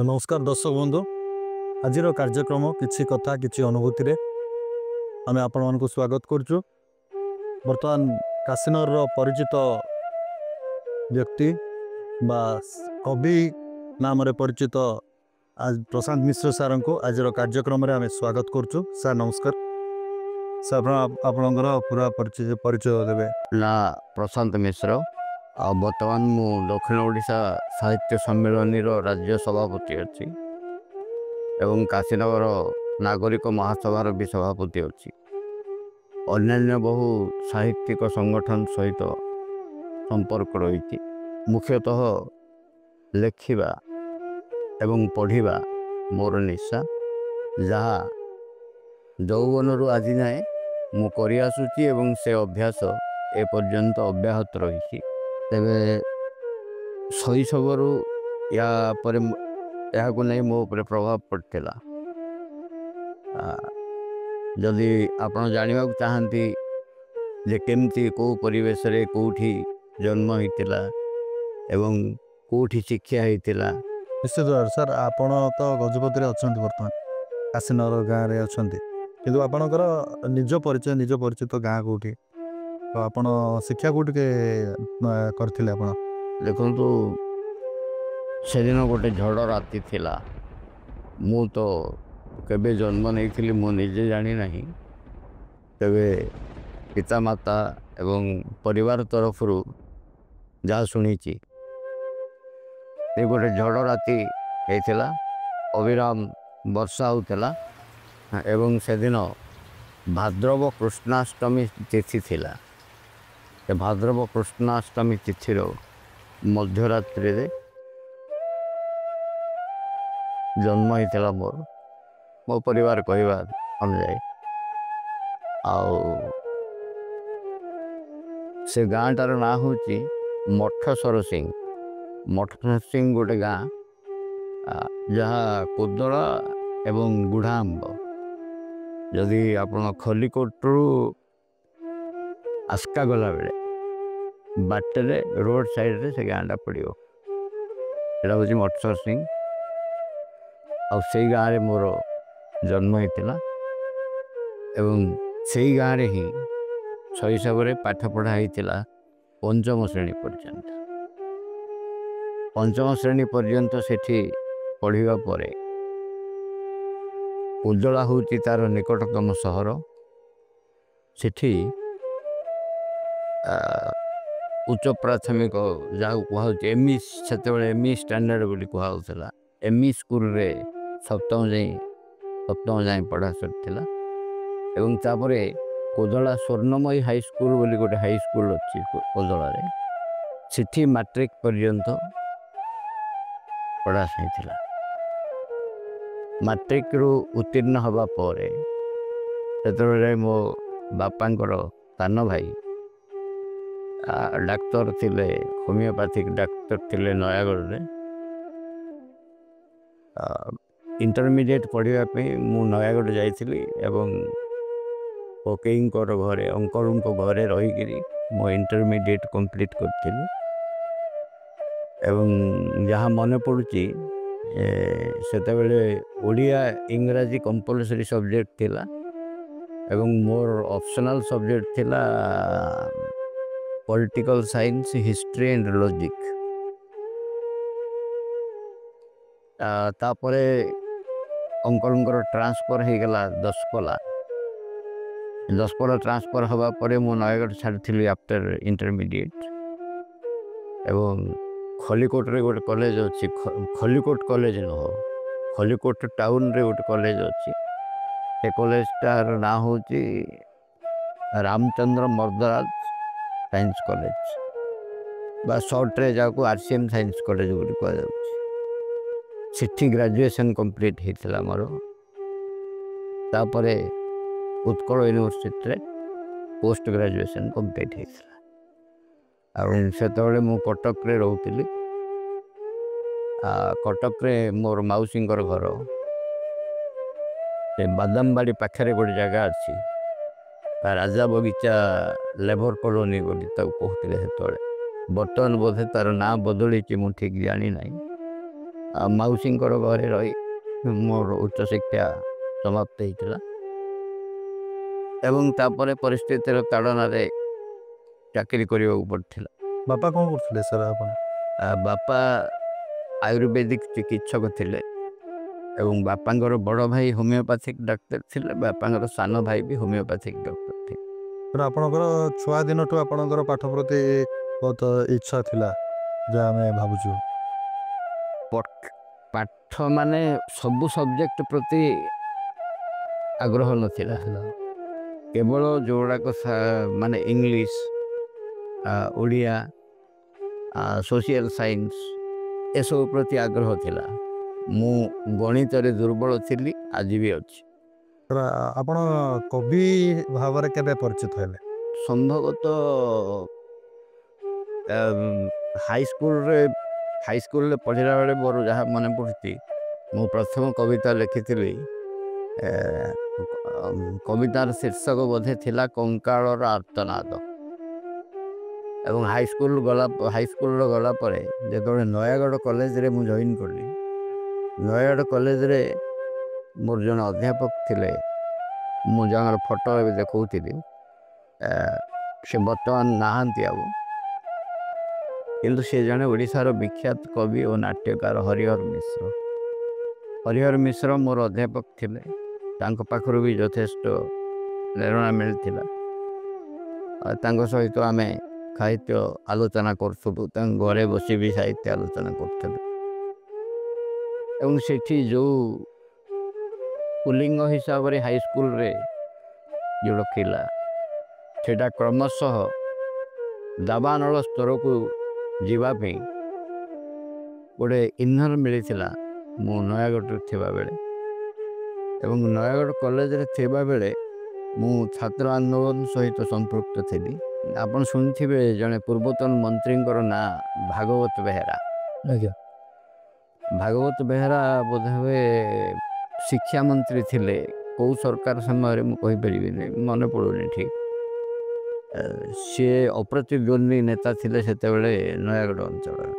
नमस्कार दर्शक बंधु आज कार्यक्रम किसी कथा किसी अनुभूति रे आम आपण मान स्वागत करुचु। बर्तमान काशीनगर परिचित व्यक्ति बा कवि नाम रे परिचित आज प्रशांत मिश्र सार को आज कार्यक्रम रे आम स्वागत करुचु। सर नमस्कार। सर आपणकर पूरा परिचय देवे ना प्रशांत मिश्र आ बर्तमान मु दक्षिण ओडिशा साहित्य सम्मेलन राज्य सभापति अच्छी एवं काशीनगर नागरिक महासभार भी सभापति अच्छी। अन्यान्य बहु साहित्यिक संगठन सहित संपर्क रही। मुख्यतः लेखिबा एवं पढ़िबा मोर निशा जहाँ यौवन आज जाए मु करि आसुची एवं से अभ्यास ए पर्यंत अब्याहत रही। तेबे शैशवरू या पर यह नहीं मो पर प्रभाव पड़ता। जदि आपण जानवा चाहती जे केमती को परिवेश रे कोठी जन्म होइतिला एवं कोठी शिक्षा होइतिला। निश्चित भाव सर आपण तो गजपति अच्छा बर्तमान काशीनगर गाँव में अच्छा किंतु आपणकर निज परिचित गाँ कौटी तो आपण शिक्षा कौटी के करथिले आपण देखो से दिन गोटे झड़ राति थिला मु तो केबे जन्म नहीं थी मु निजे जानी नहीं। तेबे पिता माता एवं परिवार तरफ जहाँ शुणी गोटे झड़ राति होता अविराम वर्षा होता एवं से दिन भाद्रव कृष्णाष्टमी तिथि थिला। भाद्रव कृष्णाष्टमी तिथि मध्यरात्रि जन्म होता मोर मो परिवार कहवा अनुजाई से गाँटार ना हूँ मठसर सिंह। मठसर सिंह गोटे गाँ जहाँ कोदड़ा एवं गुढ़ा आंब जदि आप खलिकोटू आस्का गला बेले बाटरे रोड साइड रे से गाँटा पड़ो यहाँ हूँ मठसर सिंह। आई गाँव मोर जन्म होता एवं से गाँव ही शैशव पाठ पढ़ा होता पंचम श्रेणी पर्यंत। पंचम श्रेणी पर्यंत सेठी पढ़िबा परे उज्जला हूँ तार निकटतम सहर। सेठी उच्च प्राथमिक जहाँ कहते एमई से एमई स्टैंडर्ड बोली कहला एमई स्कूल रे सप्तम जाए पढ़ा सर एवं तापर कोदला स्वर्णमयी हाई स्कूल बोली गोटे हाई स्कूल अच्छी कोदला सेठी मैट्रिक पर्यंत पढ़ा सही। मैट्रिक रु उत्तीर्ण हवा पर से मो बापांकर सान भाई डाक्तर थिले होमियोपैथिक डाक्तर थिले नयागढ़ रे। इंटरमीडिएट पढ़ापी मु नयागढ़ जाइली एवं पकईंकर घरे अंकल घरे रहीकि मो इंटरमीडिएट कंप्लीट करी एवं जहाँ मन पड़ुची सेतेबेले ओडिया इंग्राजी कंपलसरी सब्जेक्ट थिला एवं मोर ऑप्शनल सब्जेक्ट थिला political science history and logic. तापरे अंकल ट्रांसफर हो गला दसपला ट्रांसफर हवा परे मु नयगढ़ छाड़ी आफ्टर इंटरमीडिएट एवं खलिकोट रे गोटे कॉलेज अच्छी खलिकोट कॉलेज नुह खलिकोट टाउन रे गोटे कॉलेज अच्छी से कॉलेज टार ना हूँ रामचंद्र मर्दराज साइंस कॉलेज बा शॉर्ट रे जाको आरसीएम साइंस कॉलेज बोली कह सेठी ग्रेजुएशन कंप्लीट होता मोर। तापरे उत्कल यूनिवर्सिटी रे पोस्ट ग्रेजुएशन कंप्लीट होता से मु कटक रे रोली। कटक रे मोर मौसी घर से बादामबाड़ी पाखे गोटे जगह अच्छी राजा बगीचा लेबर कॉलोनी बोली कहते से बर्तमान बोधे तार ना बदली मु ठीक जानी ना। ମାଉସୀଙ୍କର ଘରେ ରହି ମୋର ଉଚ୍ଚଶିକ୍ଷା ସମାପ୍ତ ହେଇଥିଲା ଏବଂ ତାପରେ ପରିସ୍ଥିତିର ତାଡ଼ନାରେ ଚାକିରି କରିବାକୁ ପଡ଼ିଥିଲା। ବାପା କ'ଣ କରୁଥିଲେ ସାର୍ ଆପଣ? ବାପା ଆୟୁର୍ବେଦିକ ଚିକିତ୍ସକ ଥିଲେ ଏବଂ ବାପାଙ୍କର ବଡ଼ ଭାଇ ହୋମିଓପାଥିକ ଡାକ୍ତର ଥିଲେ, ବାପାଙ୍କର ସାନ ଭାଇ ବି ହୋମିଓପାଥିକ ଡକ୍ଟର ଥିଲେ। ତେଣୁ ଆପଣଙ୍କର ଛୁଆ ଦିନଠୁ ଆପଣଙ୍କର ପାଠ ପ୍ରତି ବହୁତ ଇଚ୍ଛା ଥିଲା ଯାହା ଆମେ ଭାବୁଛୁ। ପାଠ ମାନେ ସବୁ ସବଜେକ୍ଟ ପ୍ରତି ଆଗ୍ରହ ନଥିଲା, କେବଳ ଯେଉଁଗୁଡ଼ାକ ମାନେ ଇଂଲିଶ, ଓଡ଼ିଆ, ସୋସିଆଲ ସାଇନ୍ସ ଏସବୁ ପ୍ରତି ଆଗ୍ରହ ଥିଲା। ମୁଁ ଗଣିତରେ ଦୁର୍ବଳ ଥିଲି, ଆଜି ବି ଅଛି। ଆପଣ କବି ଭାବରେ କେବେ ପରିଚିତ ହେଲେ? ସମ୍ଭବତଃ ହାଇସ୍କୁଲରେ ପଢ଼ିଲା ବେଳେ ମୋର ଯାହା ମନେ ପଡ଼ୁଛି, ମୁଁ ପ୍ରଥମ କବିତା ଲେଖିଥିଲି। କବିତାର ଶୀର୍ଷକ ବୋଧେ ଥିଲା କଙ୍କାଳର ଆର୍ତ୍ତନାଦ। ଏବଂ ହାଇସ୍କୁଲର ଗଲା ପରେ ଯେତେବେଳେ ନୟାଗଡ଼ କଲେଜରେ ମୁଁ ଜଏନ୍ କଲି, ନୟାଗଡ଼ କଲେଜରେ ମୋର ଜଣେ ଅଧ୍ୟାପକ ଥିଲେ, ମୁଁ ଯାହାର ଫଟୋ ଏବେ ଦେଖାଉଥିଲି, ସେ ବର୍ତ୍ତମାନ ନାହାନ୍ତି ଆଉ, କିନ୍ତୁ ସେ ଜଣେ ଓଡ଼ିଶାର ବିଖ୍ୟାତ କବି ଓ ନାଟ୍ୟକାର ହରିହର ମିଶ୍ର ମୋର ଅଧ୍ୟାପକ ଥିଲେ। ତାଙ୍କ ପାଖରୁ ବି ଯଥେଷ୍ଟ ପ୍ରେରଣା ମିଳିଥିଲା। ତାଙ୍କ ସହିତ ଆମେ ସାହିତ୍ୟ ଆଲୋଚନା କରୁଥିଲୁ, ତାଙ୍କ ଘରେ ବସି ବି ସାହିତ୍ୟ ଆଲୋଚନା କରୁଥିଲୁ ଏବଂ ସେଠି ଯେଉଁ ପୁଲିଙ୍ଗ ହିସାବରେ ହାଇସ୍କୁଲରେ ଯେଉଁ ଥିଲା, ସେଇଟା କ୍ରମଶଃ ଦାବାନଳ ସ୍ତରକୁ ଯିବା ପାଇଁ ଗୋଟେ ଇନ୍ଧନ ମିଳିଥିଲା ମୁଁ ନୟାଗଡ଼ରେ ଥିବାବେଳେ। ଏବଂ ନୟାଗଡ଼ କଲେଜରେ ଥିବାବେଳେ ମୁଁ ଛାତ୍ର ଆନ୍ଦୋଳନ ସହିତ ସମ୍ପୃକ୍ତ ଥିଲି। ଆପଣ ଶୁଣିଥିବେ ଜଣେ ପୂର୍ବତନ ମନ୍ତ୍ରୀଙ୍କର ନାଁ ଭାଗବତ ବେହେରା। ଆଜ୍ଞା। ଭାଗବତ ବେହେରା ବୋଧହୁଏ ଶିକ୍ଷା ମନ୍ତ୍ରୀ ଥିଲେ, କେଉଁ ସରକାର ସମୟରେ ମୁଁ କହିପାରିବିନି, ମନେ ପଡ଼ୁନି ଠିକ୍। ସିଏ ଅପ୍ରତିଦ୍ୱନ୍ଦୀ ନେତା ଥିଲେ ସେତେବେଳେ ନୟାଗଡ଼ ଅଞ୍ଚଳରେ।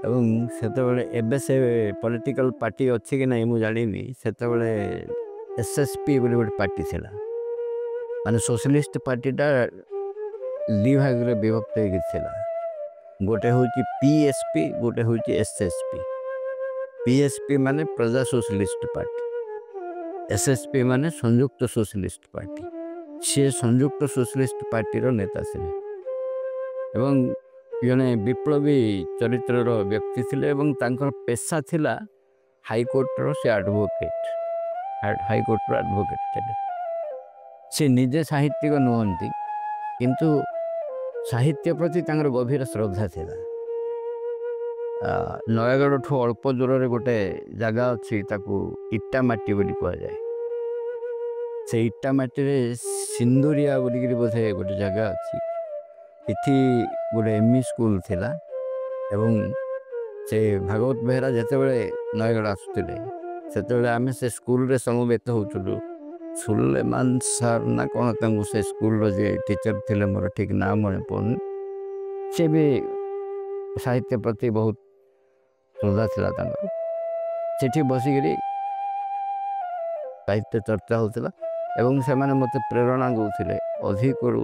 ଏବଂ ସେତେବେଳେ, ଏବେ ସେ ପଲିଟିକାଲ ପାର୍ଟି ଅଛି କି ନାହିଁ ମୁଁ ଜାଣିନି, ସେତେବେଳେ SSP ବୋଲି ଗୋଟେ ପାର୍ଟି ଥିଲା, ମାନେ ସୋସିଆଲିଷ୍ଟ ପାର୍ଟିଟା ଦୁଇ ଭାଗରେ ବିଭକ୍ତ ହେଇକି ଥିଲା। ଗୋଟେ ହେଉଛି PSP, ଗୋଟେ ହେଉଛି SSP। PSP ମାନେ ପ୍ରଜା ସୋସିଆଲିଷ୍ଟ ପାର୍ଟି, SSP ମାନେ ସଂଯୁକ୍ତ ସୋସିଆଲିଷ୍ଟ ପାର୍ଟି। ସିଏ ସଂଯୁକ୍ତ ସୋସିଆଲିଷ୍ଟ ପାର୍ଟିର ନେତା ଥିଲେ ଏବଂ ଜଣେ ବିପ୍ଳବୀ ଚରିତ୍ରର ବ୍ୟକ୍ତି ଥିଲେ ଏବଂ ତାଙ୍କର ପେଶା ଥିଲା ହାଇକୋର୍ଟର ସେ ହାଇକୋର୍ଟର ଆଡ଼ଭୋକେଟ୍ ଥିଲେ। ସେ ନିଜେ ସାହିତ୍ୟିକ ନୁହନ୍ତି, କିନ୍ତୁ ସାହିତ୍ୟ ପ୍ରତି ତାଙ୍କର ଗଭୀର ଶ୍ରଦ୍ଧା ଥିଲା। ନୟାଗଡ଼ଠୁ ଅଳ୍ପ ଦୂରରେ ଗୋଟେ ଜାଗା ଅଛି, ତାକୁ ଇଟାମାଟି ବୋଲି କୁହାଯାଏ। ସେ ଇଟାମାଟିରେ ସିନ୍ଦୁରିଆ ବୋଲିକିରି ବୋଧେ ଗୋଟେ ଜାଗା ଅଛି। ଏଠି ଗୋଟେ ME ସ୍କୁଲ ଥିଲା ଏବଂ ସେ ଭାଗବତ ବେହେରା ଯେତେବେଳେ ନୟାଗଡ଼ ଆସୁଥିଲେ, ସେତେବେଳେ ଆମେ ସେ ସ୍କୁଲରେ ସମବେତ ହେଉଥିଲୁ। ସୁଲେମାନ ସାର୍ ନା କ'ଣ ତାଙ୍କୁ ସେ ସ୍କୁଲର ଯିଏ ଟିଚର ଥିଲେ, ମୋର ଠିକ୍ ନାଁ ମନେ ପଡ଼ୁନି, ସେ ବି ସାହିତ୍ୟ ପ୍ରତି ବହୁତ ଶ୍ରଦ୍ଧା ଥିଲା ତାଙ୍କର। ସେଠି ବସିକିରି ସାହିତ୍ୟ ଚର୍ଚ୍ଚା ହେଉଥିଲା ଏବଂ ସେମାନେ ମୋତେ ପ୍ରେରଣା ଦେଉଥିଲେ ଅଧିକରୁ,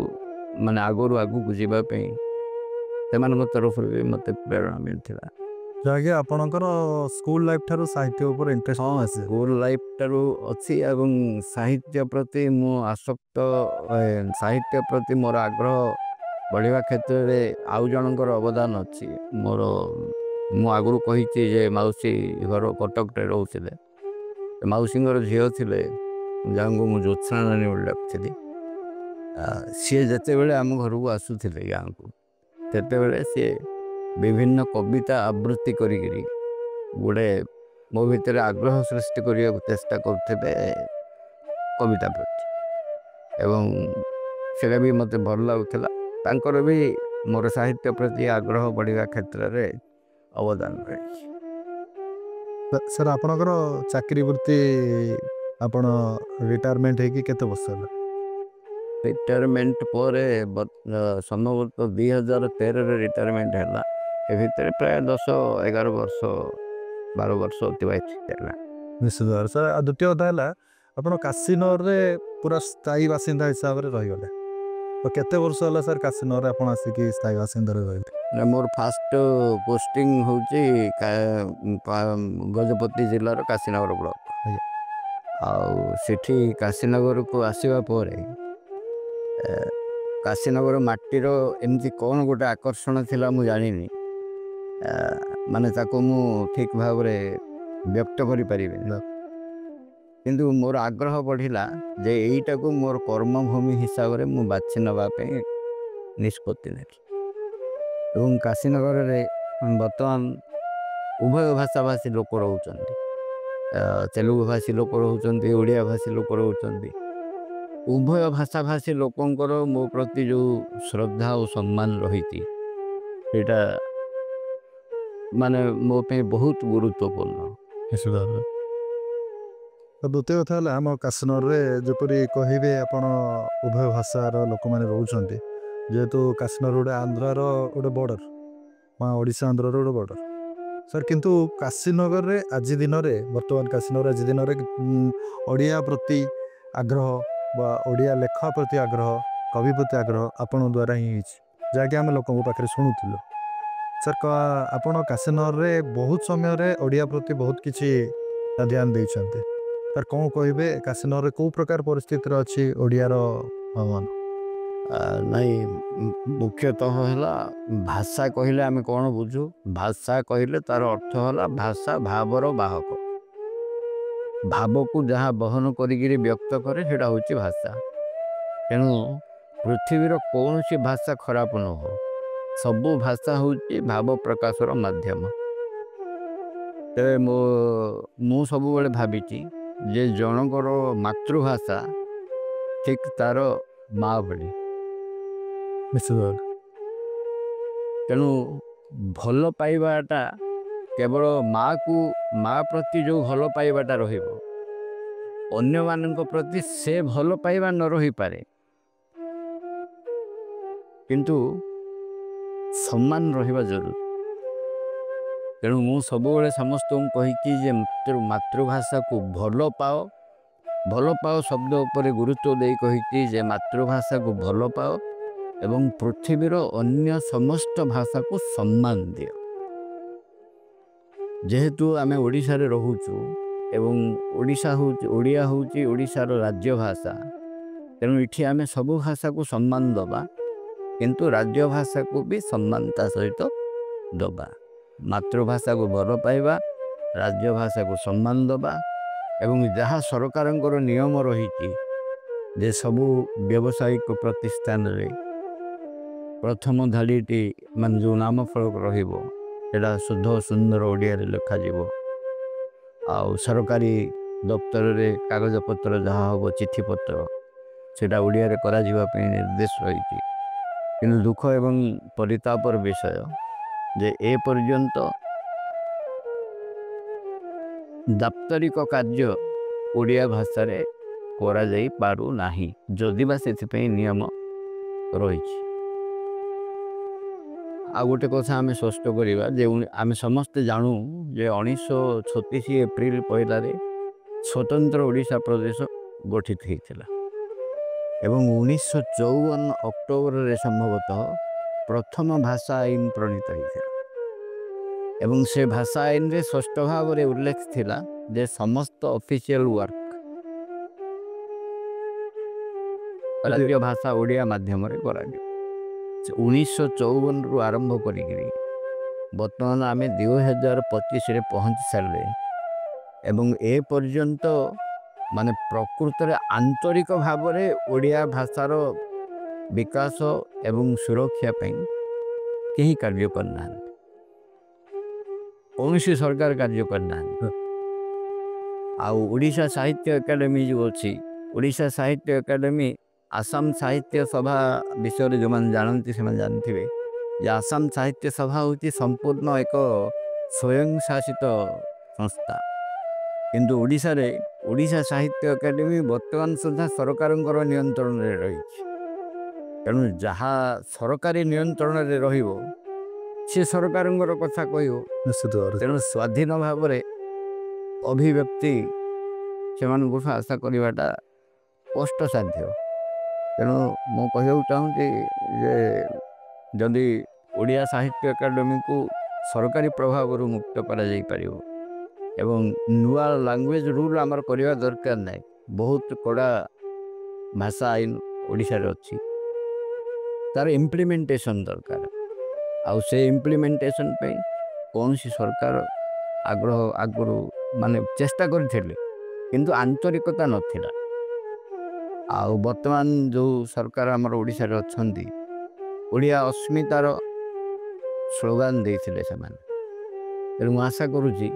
ମାନେ ଆଗରୁ ଆଗକୁ ଯିବା ପାଇଁ। ସେମାନଙ୍କ ତରଫରୁ ବି ମୋତେ ପ୍ରେରଣା ମିଳିଥିଲା। ଯାହାକି ଆପଣଙ୍କର ସ୍କୁଲ ଲାଇଫ୍ ଠାରୁ ସାହିତ୍ୟ ଉପରେ ଇଣ୍ଟରେଷ୍ଟ? ହଁ, ସ୍କୁଲ ଲାଇଫ୍ ଠାରୁ ଅଛି ଏବଂ ସାହିତ୍ୟ ପ୍ରତି ମୁଁ ଆସକ୍ତ। ସାହିତ୍ୟ ପ୍ରତି ମୋର ଆଗ୍ରହ ବଢ଼ିବା କ୍ଷେତ୍ରରେ ଆଉ ଜଣଙ୍କର ଅବଦାନ ଅଛି। ମୁଁ ଆଗରୁ କହିଛି ଯେ ମାଉସୀ ଘର କଟକରେ ରହୁଥିଲେ, ମାଉସୀଙ୍କର ଝିଅ ଥିଲେ ଯାହାଙ୍କୁ ମୁଁ ଜ୍ୟୋତ୍ସ୍ନା ନାନୀ ବୋଲି ଡାକୁଥିଲି। ସିଏ ଯେତେବେଳେ ଆମ ଘରକୁ ଆସୁଥିଲେ ଗାଁକୁ, ସେତେବେଳେ ସିଏ ବିଭିନ୍ନ କବିତା ଆବୃତ୍ତି କରିକିରି ଗୋଟେ ମୋ ଭିତରେ ଆଗ୍ରହ ସୃଷ୍ଟି କରିବାକୁ ଚେଷ୍ଟା କରୁଥିଲେ କବିତା ପ୍ରତି ଏବଂ ସେଇଟା ବି ମୋତେ ଭଲ ଲାଗୁଥିଲା। ତାଙ୍କର ବି ମୋର ସାହିତ୍ୟ ପ୍ରତି ଆଗ୍ରହ ବଢ଼ିବା କ୍ଷେତ୍ରରେ ଅବଦାନ ରହିଛି। ସାର୍, ଆପଣଙ୍କର ଚାକିରି ବୃତ୍ତି, ଆପଣ ରିଟାୟାରମେଣ୍ଟ ହେଇକି କେତେ ବର୍ଷ ହେଲା? ରିଟାୟାରମେଣ୍ଟ ପରେ ସମ୍ଭବତଃ 2013ରେ ରିଟାୟାରମେଣ୍ଟ ହେଲା ଏ ଭିତରେ ପ୍ରାୟ 10-11 ବର୍ଷ 12 ବର୍ଷ ଅତିବାହିତ ହେଲା। ନିଶ୍ଚିତ ଭାବରେ ସାର୍। ଆଉ ଦ୍ୱିତୀୟ କଥା ହେଲା ଆପଣ କାଶୀନଗରରେ ପୁରା ସ୍ଥାୟୀ ବାସିନ୍ଦା ହିସାବରେ ରହିଗଲେ। ତ କେତେ ବର୍ଷ ହେଲା ସାର୍ କାଶୀନଗରରେ ଆପଣ ଆସିକି ସ୍ଥାୟୀ ବାସିନ୍ଦାରେ ରହିଲେ? ମୋର ଫାଷ୍ଟ ପୋଷ୍ଟିଂ ହେଉଛି ଗଜପତି ଜିଲ୍ଲାର କାଶୀନଗର ବ୍ଲକ। ଆଜ୍ଞା। ଆଉ ସେଠି କାଶୀନଗରକୁ ଆସିବା ପରେ କାଶୀନଗର ମାଟିର ଏମିତି କ'ଣ ଗୋଟେ ଆକର୍ଷଣ ଥିଲା ମୁଁ ଜାଣିନି, ମାନେ ତାକୁ ମୁଁ ଠିକ୍ ଭାବରେ ବ୍ୟକ୍ତ କରିପାରିବିନି। କିନ୍ତୁ ମୋର ଆଗ୍ରହ ବଢ଼ିଲା ଯେ ଏଇଟାକୁ ମୋର କର୍ମଭୂମି ହିସାବରେ ମୁଁ ବାଛି ନେବା ପାଇଁ ନିଷ୍ପତ୍ତି ନେଲି। ଏବଂ କାଶୀନଗରରେ ବର୍ତ୍ତମାନ ଉଭୟ ଭାଷାଭାଷୀ ଲୋକ ରହୁଛନ୍ତି। ତେଲୁଗୁ ଭାଷୀ ଲୋକ ରହୁଛନ୍ତି, ଓଡ଼ିଆ ଭାଷୀ ଲୋକ ରହୁଛନ୍ତି। ଉଭୟ ଭାଷାଭାଷୀ ଲୋକଙ୍କର ମୋ ପ୍ରତି ଯେଉଁ ଶ୍ରଦ୍ଧା ଓ ସମ୍ମାନ ରହିଛି ସେଇଟା ମାନେ ମୋ ପାଇଁ ବହୁତ ଗୁରୁତ୍ୱପୂର୍ଣ୍ଣ। ନିଶ୍ଚିତ ଭାବରେ। ତ ଦ୍ୱିତୀୟ କଥା ହେଲା ଆମ କାଶୀନଗରରେ ଯେପରି କହିବେ ଆପଣ ଉଭୟ ଭାଷାର ଲୋକମାନେ ରହୁଛନ୍ତି, ଯେହେତୁ କାଶୀନଗର ଗୋଟେ ଆନ୍ଧ୍ରାର ଗୋଟେ ବର୍ଡ଼ର, ଓଡ଼ିଶା ଆନ୍ଧ୍ରର ଗୋଟେ ବର୍ଡ଼ର ସାର୍। କିନ୍ତୁ କାଶୀନଗରରେ ଆଜି ଦିନରେ ବର୍ତ୍ତମାନ କାଶୀନଗର ଆଜି ଦିନରେ ଓଡ଼ିଆ ପ୍ରତି ଆଗ୍ରହ ବା ଓଡ଼ିଆ ଲେଖା ପ୍ରତି ଆଗ୍ରହ, କବି ପ୍ରତି ଆଗ୍ରହ ଆପଣଙ୍କ ଦ୍ୱାରା ହିଁ ହେଇଛି, ଯାହାକି ଆମେ ଲୋକଙ୍କ ପାଖରେ ଶୁଣୁଥିଲୁ। ସାର୍ ଆପଣ କାଶୀନଗରରେ ବହୁତ ସମୟରେ ଓଡ଼ିଆ ପ୍ରତି ବହୁତ କିଛି ଧ୍ୟାନ ଦେଇଛନ୍ତି। ସାର୍ କ'ଣ କହିବେ କାଶୀନଗରରେ କେଉଁ ପ୍ରକାର ପରିସ୍ଥିତିରେ ଅଛି ଓଡ଼ିଆର ଭାବନା? ନାଇଁ, ମୁଖ୍ୟତଃ ହେଲା ଭାଷା କହିଲେ ଆମେ କ'ଣ ବୁଝୁ? ଭାଷା କହିଲେ ତାର ଅର୍ଥ ହେଲା ଭାଷା ଭାବର ବାହକ। ଭାବକୁ ଯାହା ବହନ କରିକିରି ବ୍ୟକ୍ତ କରେ ସେଇଟା ହେଉଛି ଭାଷା। ତେଣୁ ପୃଥିବୀର କୌଣସି ଭାଷା ଖରାପ ନୁହଁ, ସବୁ ଭାଷା ହେଉଛି ଭାବ ପ୍ରକାଶର ମାଧ୍ୟମ। ତେବେ ମୁଁ ସବୁବେଳେ ଭାବିଛି ଯେ ଜଣଙ୍କର ମାତୃଭାଷା ଠିକ୍ ତାର ମା ଭଳି। ନିଶ୍ଚିତ ଭାବରେ। ତେଣୁ ଭଲ ପାଇବାଟା କେବଳ ମା ପ୍ରତି ଯେଉଁ ଭଲ ପାଇବାଟା ରହିବ, ଅନ୍ୟମାନଙ୍କ ପ୍ରତି ସେ ଭଲ ପାଇବା ନ ରହିପାରେ, କିନ୍ତୁ ସମ୍ମାନ ରହିବା ଜରୁରୀ। ତେଣୁ ମୁଁ ସବୁବେଳେ ସମସ୍ତଙ୍କୁ କହିଛି ଯେ ମାତୃଭାଷାକୁ ଭଲ ପାଅ। ଭଲ ପାଅ ଶବ୍ଦ ଉପରେ ଗୁରୁତ୍ୱ ଦେଇ କହିଛି ଯେ ମାତୃଭାଷାକୁ ଭଲ ପାଅ ଏବଂ ପୃଥିବୀର ଅନ୍ୟ ସମସ୍ତ ଭାଷାକୁ ସମ୍ମାନ ଦିଅ। ଯେହେତୁ ଆମେ ଓଡ଼ିଶାରେ ରହୁଛୁ ଏବଂ ଓଡ଼ିଆ ହେଉଛି ଓଡ଼ିଶାର ରାଜ୍ୟ ଭାଷା, ତେଣୁ ଏଠି ଆମେ ସବୁ ଭାଷାକୁ ସମ୍ମାନ ଦେବା, କିନ୍ତୁ ରାଜ୍ୟ ଭାଷାକୁ ବି ସମ୍ମାନ ତା ସହିତ ଦେବା। ମାତୃଭାଷାକୁ ଭଲ ପାଇବା, ରାଜ୍ୟ ଭାଷାକୁ ସମ୍ମାନ ଦେବା ଏବଂ ଯାହା ସରକାରଙ୍କର ନିୟମ ରହିଛି ଯେ ସବୁ ବ୍ୟବସାୟିକ ପ୍ରତିଷ୍ଠାନରେ ପ୍ରଥମ ଧାଡ଼ିଟି ମାନେ ଯେଉଁ ନାମ ଫଳକ ରହିବ ସେଇଟା ଶୁଦ୍ଧ ସୁନ୍ଦର ଓଡ଼ିଆରେ ଲେଖାଯିବ। ଆଉ ସରକାରୀ ଦପ୍ତରରେ କାଗଜପତ୍ର ଯାହା ହେବ, ଚିଠିପତ୍ର, ସେଇଟା ଓଡ଼ିଆରେ କରାଯିବା ପାଇଁ ନିର୍ଦ୍ଦେଶ ରହିଛି। କିନ୍ତୁ ଦୁଃଖ ଏବଂ ପରିତାପର ବିଷୟ ଯେ ଏପର୍ଯ୍ୟନ୍ତ ଦାପ୍ତରିକ କାର୍ଯ୍ୟ ଓଡ଼ିଆ ଭାଷାରେ କରାଯାଇ ପାରୁନାହିଁ, ଯଦି ବା ସେଥିପାଇଁ ନିୟମ ରହିଛି। ଆଉ ଗୋଟେ କଥା ଆମେ ସ୍ପଷ୍ଟ କରିବା ଯେ ଆମେ ସମସ୍ତେ ଜାଣୁ ଯେ 1936 ଏପ୍ରିଲ 1ରେ ସ୍ୱତନ୍ତ୍ର ଓଡ଼ିଶା ପ୍ରଦେଶ ଗଠିତ ହୋଇଥିଲା ଏବଂ 1954 ଅକ୍ଟୋବରରେ ସମ୍ଭବତଃ ପ୍ରଥମ ଭାଷା ଆଇନ ପ୍ରଣୀତ ହୋଇଥିଲା ଏବଂ ସେ ଭାଷା ଆଇନରେ ସ୍ପଷ୍ଟ ଭାବରେ ଉଲ୍ଲେଖ ଥିଲା ଯେ ସମସ୍ତ ଅଫିସିଆଲ ୱାର୍କ ରାଜ୍ୟ ଭାଷା ଓଡ଼ିଆ ମାଧ୍ୟମରେ କରାଯିବ। 1954ରୁ ଆରମ୍ଭ କରିକିରି ବର୍ତ୍ତମାନ ଆମେ 2025ରେ ପହଞ୍ଚି ସାରିଲେ ଏବଂ ଏପର୍ଯ୍ୟନ୍ତ ମାନେ ପ୍ରକୃତରେ ଆନ୍ତରିକ ଭାବରେ ଓଡ଼ିଆ ଭାଷାର ବିକାଶ ଏବଂ ସୁରକ୍ଷା ପାଇଁ କେହି କାର୍ଯ୍ୟ କରିନାହାନ୍ତି, କୌଣସି ସରକାର କାର୍ଯ୍ୟ କରିନାହାନ୍ତି। ଆଉ ଓଡ଼ିଶା ସାହିତ୍ୟ ଏକାଡେମୀ ଯେଉଁ ଅଛି, ଓଡ଼ିଶା ସାହିତ୍ୟ ଏକାଡେମୀ ଆସାମ ସାହିତ୍ୟ ସଭା ବିଷୟରେ ଯେଉଁମାନେ ଜାଣନ୍ତି ସେମାନେ ଜାଣିଥିବେ ଯେ ଆସାମ ସାହିତ୍ୟ ସଭା ହେଉଛି ସମ୍ପୂର୍ଣ୍ଣ ଏକ ସ୍ୱୟଂଶାସିତ ସଂସ୍ଥା, କିନ୍ତୁ ଓଡ଼ିଶାରେ ଓଡ଼ିଶା ସାହିତ୍ୟ ଏକାଡେମୀ ବର୍ତ୍ତମାନ ସୁଦ୍ଧା ସରକାରଙ୍କର ନିୟନ୍ତ୍ରଣରେ ରହିଛି। ତେଣୁ ଯାହା ସରକାରୀ ନିୟନ୍ତ୍ରଣରେ ରହିବ ଅଛି ସରକାରଙ୍କର କଥା କହିବ। ନିଶ୍ଚିତ ଭାବରେ ତେଣୁ ସ୍ୱାଧୀନ ଭାବରେ ଅଭିବ୍ୟକ୍ତି ସେମାନଙ୍କଠୁ ଆଶା କରିବାଟା କଷ୍ଟସାଧ୍ୟ। ତେଣୁ ମୁଁ କହିବାକୁ ଚାହୁଁଛି ଯେ ଯଦି ଓଡ଼ିଆ ସାହିତ୍ୟ ଏକାଡେମୀକୁ ସରକାରୀ ପ୍ରଭାବରୁ ମୁକ୍ତ କରାଯାଇପାରିବ ଏବଂ ନୂଆ ଲାଙ୍ଗୁଏଜ୍ ରୁଲ୍ ଆମର କରିବା ଦରକାର ନାହିଁ। ବହୁତ କଡ଼ା ଭାଷା ଆଇନ ଓଡ଼ିଶାରେ ଅଛି, ତାର ଇମ୍ପ୍ଲିମେଣ୍ଟେସନ୍ ଦରକାର। ଆଉ ସେ ଇମ୍ପ୍ଲିମେଣ୍ଟେସନ୍ ପାଇଁ କୌଣସି ସରକାର ଆଗରୁ ମାନେ ଚେଷ୍ଟା କରିଥିଲେ, କିନ୍ତୁ ଆନ୍ତରିକତା ନଥିଲା। ଆଉ ବର୍ତ୍ତମାନ ଯେଉଁ ସରକାର ଆମର ଓଡ଼ିଶାରେ ଅଛନ୍ତି, ଓଡ଼ିଆ ଅସ୍ମିତାର ସ୍ଲୋଗାନ ଦେଇଥିଲେ ସେମାନେ। ତେଣୁ ମୁଁ ଆଶା କରୁଛି